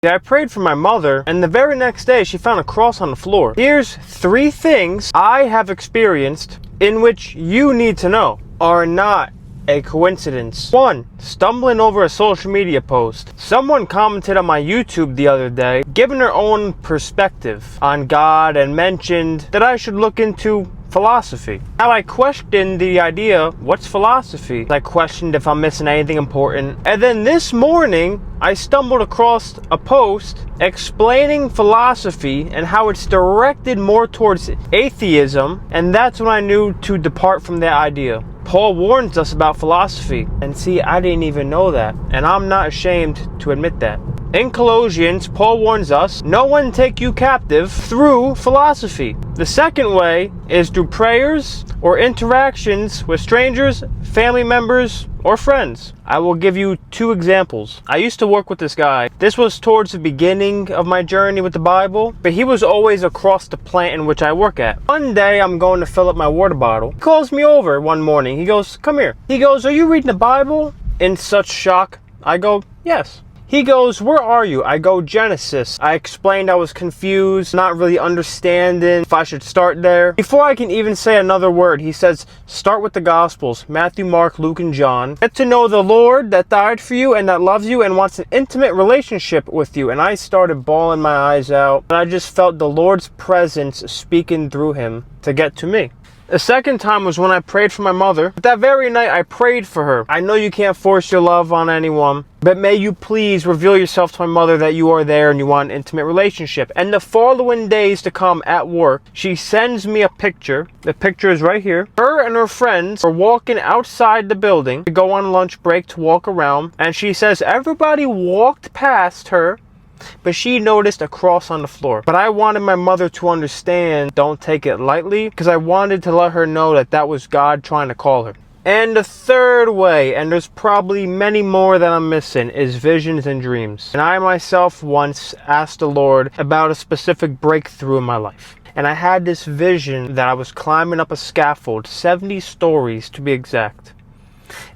I prayed for my mother, and the very next day she found a cross on the floor. Here's 3 things I have experienced in which you need to know are not a coincidence. 1. Stumbling over a social media post. Someone commented on my YouTube the other day, giving their own perspective on God and mentioned that I should look into philosophy. Now I questioned the idea, what's philosophy? I questioned if I'm missing anything important. And then this morning, I stumbled across a post explaining philosophy and how it's directed more towards atheism, and that's when I knew to depart from that idea. Paul warns us about philosophy, and see, I didn't even know that, and I'm not ashamed to admit that. In Colossians, Paul warns us, no one take you captive through philosophy. The second way is through prayers or interactions with strangers, family members, or friends. I will give you 2 examples. I used to work with this guy. This was towards the beginning of my journey with the Bible, but he was always across the plant in which I work at. One day, I'm going to fill up my water bottle. He calls me over one morning. He goes, come here. He goes, are you reading the Bible? In such shock, I go, yes. He goes, where are you? I go, Genesis. I explained I was confused, not really understanding if I should start there. Before I can even say another word, he says, start with the Gospels, Matthew, Mark, Luke, and John. Get to know the Lord that died for you and that loves you and wants an intimate relationship with you. And I started bawling my eyes out. And I just felt the Lord's presence speaking through him to get to me. The second time was when I prayed for my mother. That very night I prayed for her. I know you can't force your love on anyone, but may you please reveal yourself to my mother that you are there and you want an intimate relationship. And the following days to come at work, she sends me a picture. The picture is right here. Her and her friends are walking outside the building to go on lunch break to walk around. And she says everybody walked past her, but she noticed a cross on the floor. But I wanted my mother to understand, don't take it lightly, because I wanted to let her know that that was God trying to call her. And the third way, and there's probably many more that I'm missing, is visions and dreams. And I myself once asked the Lord about a specific breakthrough in my life. And I had this vision that I was climbing up a scaffold, 70 stories to be exact.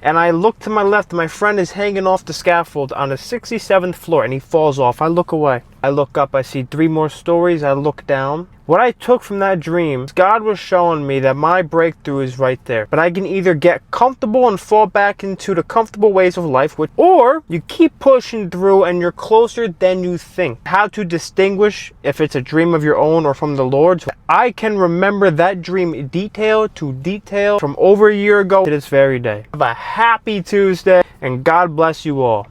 And I look to my left, and my friend is hanging off the scaffold on the 67th floor, and he falls off. I look away. I look up, I see 3 more stories. I look down. What I took from that dream, God was showing me that my breakthrough is right there. But I can either get comfortable and fall back into the comfortable ways of life, or you keep pushing through and you're closer than you think. How to distinguish if it's a dream of your own or from the Lord's? I can remember that dream detail to detail from over a year ago to this very day. Have a happy Tuesday, and God bless you all.